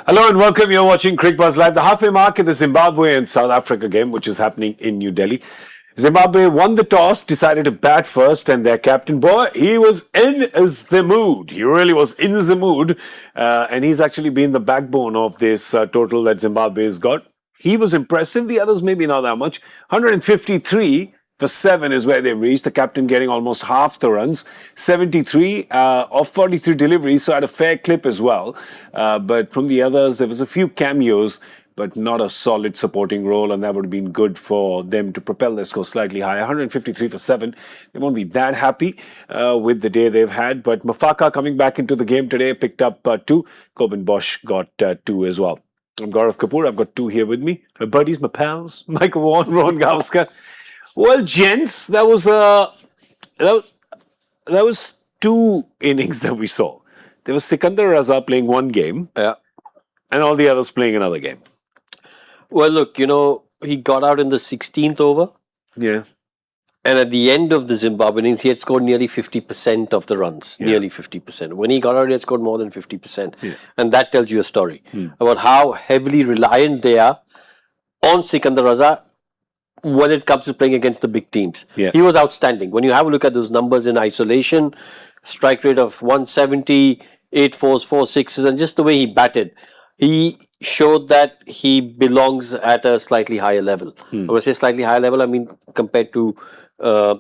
Hello and welcome. You're watching Cricbuzz Live. The halfway mark in the Zimbabwe and South Africa game, which is happening in New Delhi. Zimbabwe won the toss, decided to bat first, and their captain, boy, he was in the mood. He really was in the mood. And he's actually been the backbone of this total that Zimbabwe has got. He was impressive. The others maybe not that much. 153 for 7 is where they've reached. The captain getting almost half the runs. 73 of 43 deliveries, so had a fair clip as well. But from the others, there was a few cameos, but not a solid supporting role, and that would have been good for them to propel their score slightly higher. 153 for 7. They won't be that happy with the day they've had, but Mafaka coming back into the game today picked up 2. Coben Bosch got 2 as well. I'm Gaurav Kapur. I've got 2 here with me. My buddies, my pals, Michael Vaughan, Rohan Gavaskar. Well, gents, that was 2 innings that we saw. There was Sikandar Raza playing one game, and all the others playing another game. Well, look, he got out in the 16th over. Yeah. And at the end of the Zimbabwe innings, he had scored nearly 50% of the runs. Yeah. Nearly 50%. When he got out, he had scored more than 50%. Yeah. And that tells you a story about how heavily reliant they are on Sikandar Raza when it comes to playing against the big teams. Yeah. He was outstanding. When you have a look at those numbers in isolation, strike rate of 170, 8 fours, 4 sixes, and just the way he batted, he showed that he belongs at a slightly higher level. When I say slightly higher level, I mean compared to, and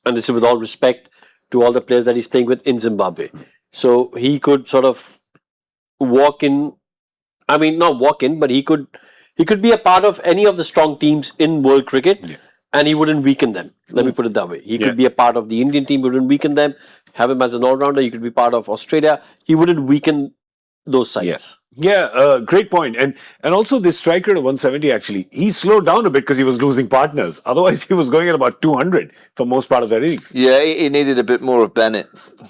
this is with all respect to all the players that he's playing with in Zimbabwe. So he could sort of walk in, I mean not walk in, but he could be a part of any of the strong teams in world cricket, and he wouldn't weaken them. Let me put it that way. He could be a part of the Indian team, wouldn't weaken them. Have him as an all-rounder. He could be part of Australia. He wouldn't weaken those sides. Yeah, great point. And also this strike rate of 170, actually, he slowed down a bit because he was losing partners. Otherwise, he was going at about 200 for most part of their innings. Yeah, he needed a bit more of Bennett.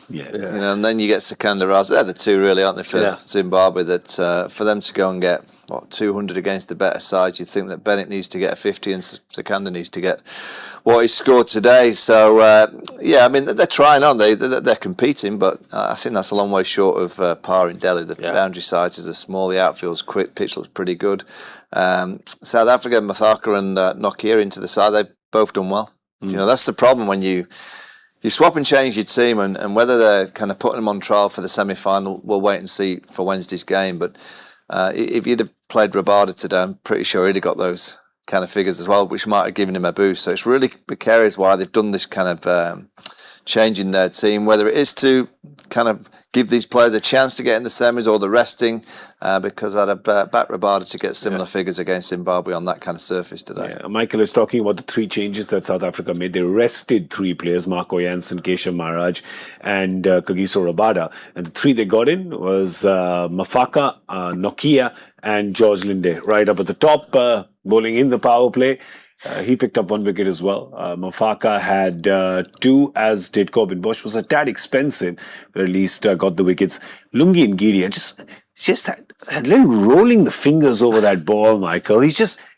Yeah. And then you get Sikandar Raza. They're the 2 really, aren't they, for Zimbabwe, that for them to go and get 200 against the better side, you'd think that Bennett needs to get a 50 and Sikandar needs to get what he scored today. So, I mean, they're trying, aren't they? They're competing, but I think that's a long way short of par in Delhi. The boundary sizes are small, the outfield's quick, pitch looks pretty good. South Africa, Mathaka and Nokia into the side, they've both done well. That's the problem when you swap and change your team, and whether they're kind of putting them on trial for the semi-final, we'll wait and see for Wednesday's game. But if you'd have played Rabada today, I'm pretty sure he'd have got those kind of figures as well, which might have given him a boost. So it's really precarious why they've done this kind of change in their team, whether it is to kind of give these players a chance to get in the semis or the resting, because I'd have backed Rabada to get similar figures against Zimbabwe on that kind of surface today. Yeah. Michael is talking about the 3 changes that South Africa made. They rested 3 players, Marco Jansen, Keshav Maharaj and Kagiso Rabada. And the 3 they got in was Mafaka, Nokia and George Linde. Right up at the top, bowling in the power play. He picked up 1 wicket as well. Mafaka had 2, as did Coben Bosch. Was a tad expensive, but at least got the wickets. Lungi and Giri just had little rolling the fingers over that ball, Michael.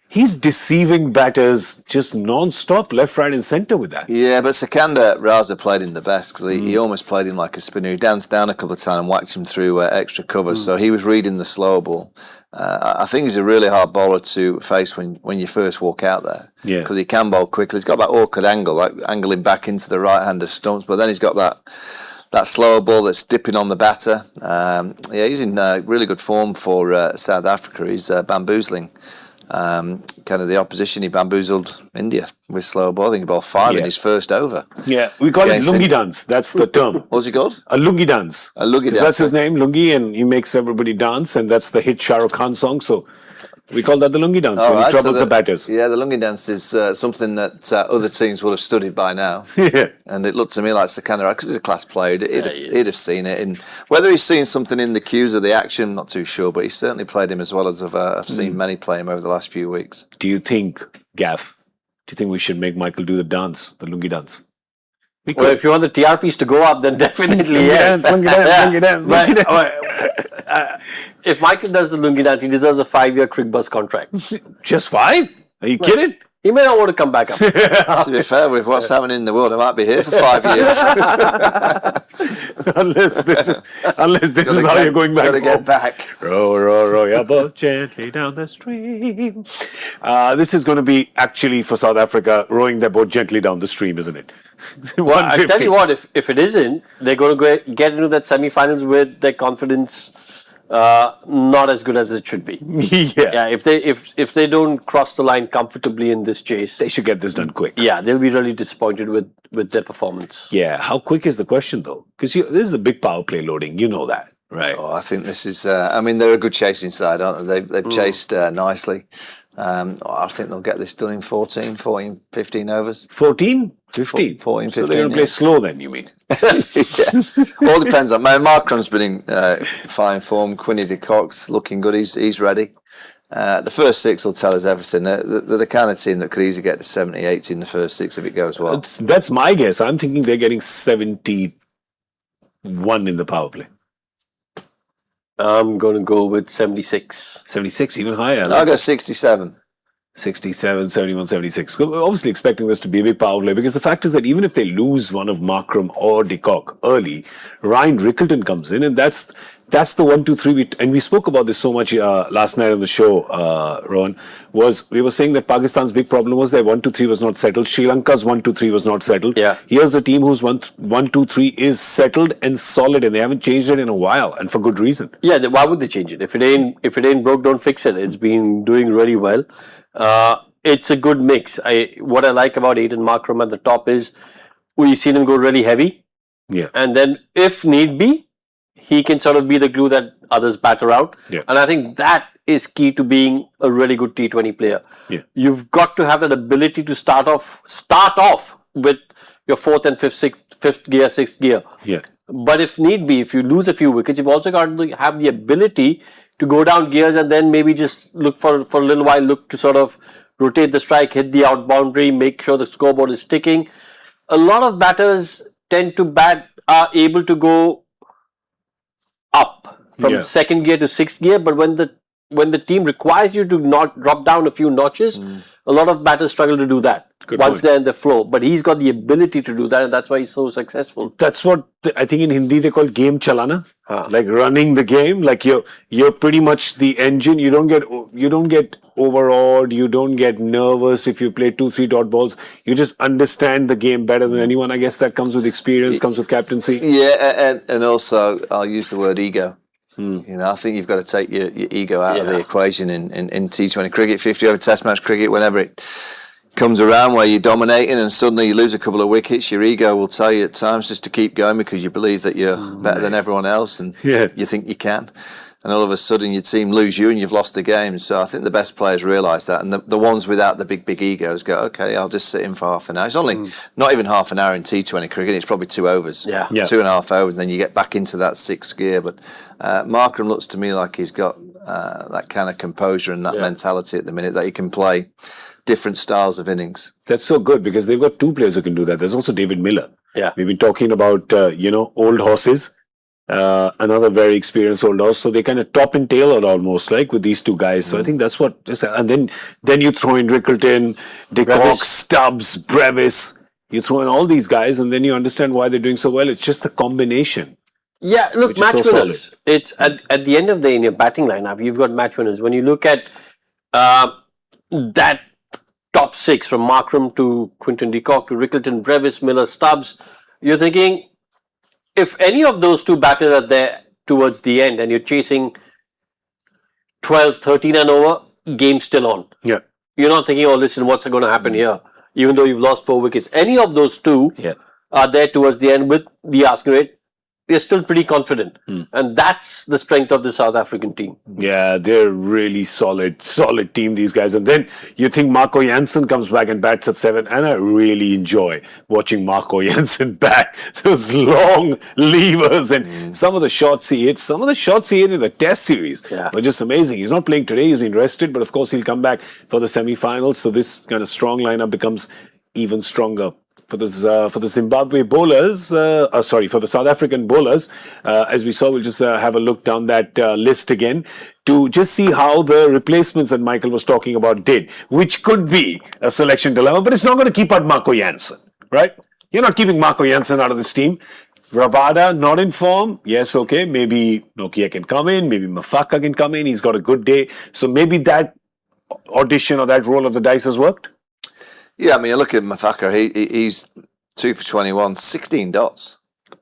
He's deceiving batters just non-stop, left, right and centre with that. Yeah, but Sikandar Raza played him the best because he almost played him like a spinner. He danced down a couple of times and whacked him through extra cover. So he was reading the slow ball. I think he's a really hard bowler to face when you first walk out there. Yeah. Because he can bowl quickly. He's got that awkward angle, like angling back into the right hand of stumps. But then he's got that slower ball that's dipping on the batter. He's in really good form for South Africa. He's bamboozling kind of the opposition. He bamboozled India with slow ball. I think he bowled 5 in his first over. Yeah, we call it Lungi dance. That's the term. What's he called? A Lungi dance. A Lungi dance. That's his name, Lungi, and he makes everybody dance, and that's the hit Shah Rukh Khan song. So we call that the Lungi dance when he troubles the batters. Yeah, the Lungi dance is something that other teams will have studied by now. Yeah. And it looked to me like Sikandar, because he's a class player, he'd have seen it. And whether he's seen something in the cues of the action, not too sure, but he's certainly played him as well as I've seen many play him over the last few weeks. Do you think, Gaff, we should make Michael do the dance, the Lungi dance? Well, if you want the TRPs to go up, then definitely yes. Lungi dance. If Michael does the Lungi dance, he deserves a 5-year Cricbuzz contract. Just 5? Are you kidding? He may not want to come back up. To be fair, with what's happening in the world, I might be here for 5 years. unless this is how you're going back. Gotta get back. Row your boat gently down the stream. This is going to be actually for South Africa rowing their boat gently down the stream, isn't it? Well, I tell you what, if it isn't, they're going to get into that semi-finals with their confidence not as good as it should be. Yeah. If they don't cross the line comfortably in this chase, They should get this done quick. yeah, they'll be really disappointed with their performance. Yeah. How quick is the question, though? Because this is a big power play loading. You know that, right? Oh, I think this is. I mean, they're a good chasing side, aren't they? They've chased nicely. I think they'll get this done in 14, 15 overs. 14? 15? 14, So 15, they're going to play slow then, you mean? Yeah. All depends on. Markram's been in fine form. Quinny de Kock's looking good. He's ready. The first six will tell us everything. They're the kind of team that could easily get to 70, 80 in the first six if it goes well. That's my guess. I'm thinking they're getting 71 in the power play. I'm going to go with 76. 76, even higher. I'll go 67. 67, 71, 76. We're obviously expecting this to be a big power play because the fact is that even if they lose one of Markram or de Kock early, Ryan Rickleton comes in and that's the 1, 2, 3. And we spoke about this so much last night on the show, Rohan, we were saying that Pakistan's big problem was their 1, 2, 3 was not settled. Sri Lanka's 1, 2, 3 was not settled. Yeah. Here's a team whose 1, 2, 3 is settled and solid and they haven't changed it in a while and for good reason. Yeah, why would they change it? If it ain't broke, don't fix it. It's been doing really well. It's a good mix. What I like about Aiden Markram at the top is we've seen him go really heavy. Yeah. And then if need be, he can sort of be the glue that others batter out. Yeah. And I think that is key to being a really good T20 player. Yeah. You've got to have that ability to start off with your fourth and fifth gear, sixth gear. Yeah. But if need be, if you lose a few wickets, you've also got to have the ability to go down gears and then maybe just look for a little while, look to sort of rotate the strike, hit the out boundary, make sure the scoreboard is ticking. A lot of batters are able to go up from second gear to sixth gear, but when the team requires you to not drop down a few notches, a lot of batters struggle to do that once they're in the flow. But he's got the ability to do that, and that's why he's so successful. That's what I think in Hindi they call game chalana, like running the game. Like you're pretty much the engine. You don't get overawed. You don't get nervous if you play 2, 3 dot balls. You just understand the game better than anyone. I guess that comes with experience, comes with captaincy. Yeah, and also I'll use the word ego. You know, I think you've got to take your ego out of the equation in T20 cricket, 50 over Test match cricket, whenever it comes around where you're dominating and suddenly you lose a couple of wickets, your ego will tell you at times just to keep going because you believe that you're better than everyone else and you think you can. And all of a sudden your team lose you and you've lost the game. So I think the best players realise that. And the ones without the big egos go, okay, I'll just sit in for half an hour. It's only not even half an hour in T20 cricket. It's probably 2 overs. 2.5 overs. And then you get back into that sixth gear. But Markram looks to me like he's got that kind of composure and that mentality at the minute that he can play different styles of innings. That's so good because they've got 2 players who can do that. There's also David Miller. Yeah. We've been talking about, old horses. Another very experienced old horse. So they kind of top and tail it almost like with these 2 guys. So I think that's what, and then you throw in Rickleton, de Kock, Stubbs, Brevis. You throw in all these guys and then you understand why they're doing so well. It's just the combination. Yeah, look, match winners. It's at the end of the day in your batting lineup, you've got match winners. When you look at that top 6 from Markram to Quinton de Kock to Rickleton, Brevis, Miller, Stubbs, you're thinking, if any of those 2 batters are there towards the end and you're chasing 12, 13 and over, game's still on. Yeah. You're not thinking, oh, listen, what's going to happen here? Even though you've lost 4 wickets. Any of those 2 are there towards the end with the asking rate, they're still pretty confident. And that's the strength of the South African team. Yeah, they're really solid team, these guys. And then you think Marco Jansen comes back and bats at 7. And I really enjoy watching Marco Jansen bat. Those long levers and some of the shots he hits. Some of the shots he hit in the Test series were just amazing. He's not playing today. He's been rested. But of course, he'll come back for the semi-finals. So this kind of strong lineup becomes even stronger. for the Zimbabwe bowlers. For the South African bowlers. As we saw, we'll just have a look down that list again to just see how the replacements that Michael was talking about did, which could be a selection dilemma, but it's not going to keep out Marco Jansen, right? You're not keeping Marco Jansen out of this team. Rabada not in form. Yes, okay. Maybe Nokia can come in. Maybe Mafaka can come in. He's got a good day. So maybe that audition or that roll of the dice has worked. Yeah, I mean, look at Mafaka. He's 2 for 21, 16 dots.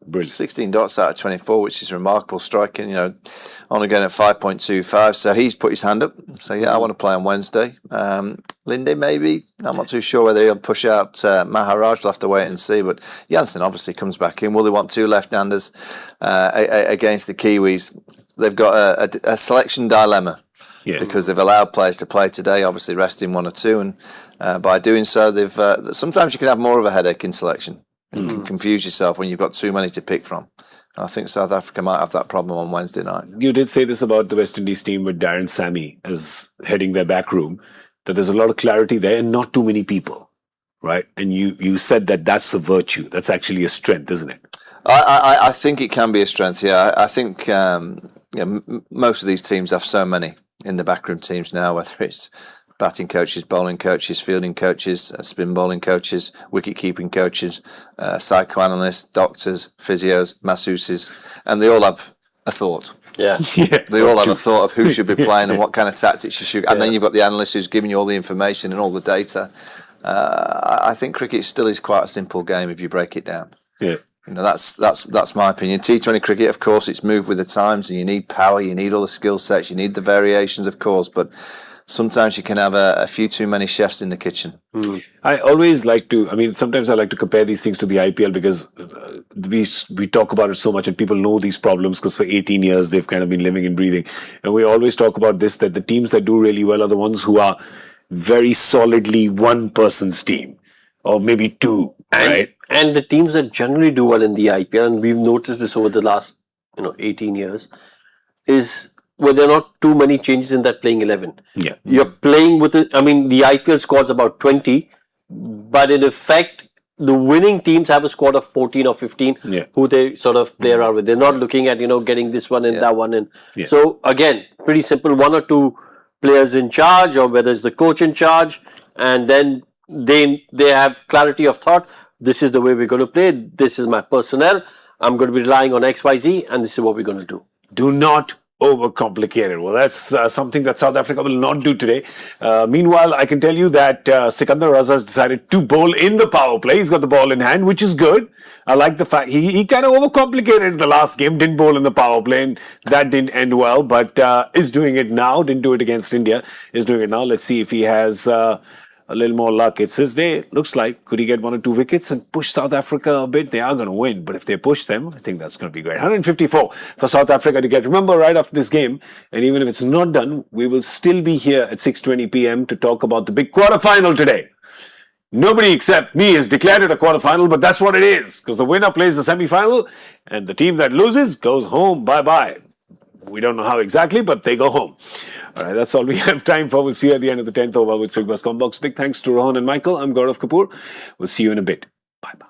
Brilliant. 16 dots out of 24, which is remarkable striking, only going at 5.25. So he's put his hand up. So, yeah, I want to play on Wednesday. Linde, maybe. I'm not too sure whether he'll push out Maharaj. We'll have to wait and see. But Jansen obviously comes back in. Will they want 2 left-handers against the Kiwis? They've got a selection dilemma. Yeah. Because they've allowed players to play today, obviously resting 1 or 2. And by doing so, they've sometimes you can have more of a headache in selection. You can confuse yourself when you've got too many to pick from. I think South Africa might have that problem on Wednesday night. You did say this about the West Indies team with Darren Sammy as heading their back room, that there's a lot of clarity there and not too many people, right? And you said that that's a virtue. That's actually a strength, isn't it? I think it can be a strength, yeah. I think most of these teams have so many in the backroom teams now, whether it's batting coaches, bowling coaches, fielding coaches, spin bowling coaches, wicket-keeping coaches, psychoanalysts, doctors, physios, masseuses, and they all have a thought. Yeah. They all have a thought of who should be playing and what kind of tactics you should. And then you've got the analyst who's giving you all the information and all the data. I think cricket still is quite a simple game if you break it down. Yeah. That's my opinion. T20 cricket, of course, it's moved with the times, and you need power, you need all the skill sets, you need the variations, of course, but sometimes you can have a few too many chefs in the kitchen. I always sometimes I like to compare these things to the IPL because we talk about it so much and people know these problems because for 18 years they've kind of been living and breathing. And we always talk about this, that the teams that do really well are the ones who are very solidly one person's team or maybe 2, right? And the teams that generally do well in the IPL, and we've noticed this over the last 18 years, is where there are not too many changes in that playing 11. Yeah. You're playing with the IPL squad's about 20, but in effect, the winning teams have a squad of 14 or 15 who they sort of play around with. They're not looking at, getting this one and that one in. Yeah. So again, pretty simple, 1 or 2 players in charge, or whether it's the coach in charge, and then they have clarity of thought. This is the way we're going to play. This is my personnel. I'm going to be relying on XYZ, and this is what we're going to do. Do not overcomplicated. Well, that's something that South Africa will not do today. Meanwhile, I can tell you that Sikandar Raza has decided to bowl in the power play. He's got the ball in hand, which is good. I like the fact he kind of overcomplicated the last game, didn't bowl in the power play, and that didn't end well, but is doing it now. Didn't do it against India. Is doing it now. Let's see if he has a little more luck. It's his day. Looks like. Could he get 1 or 2 wickets and push South Africa a bit? They are going to win. But if they push them, I think that's going to be great. 154 for South Africa to get. Remember, right after this game, and even if it's not done, we will still be here at 6:20 p.m. to talk about the big quarterfinal today. Nobody except me has declared it a quarterfinal, but that's what it is. Because the winner plays the semi-final, and the team that loses goes home. Bye-bye. We don't know how exactly, but they go home. All right, that's all we have time for. We'll see you at the end of the 10th over with Cricbuzz Combox. Big thanks to Rohan and Michael. I'm Gaurav Kapur. We'll see you in a bit. Bye-bye.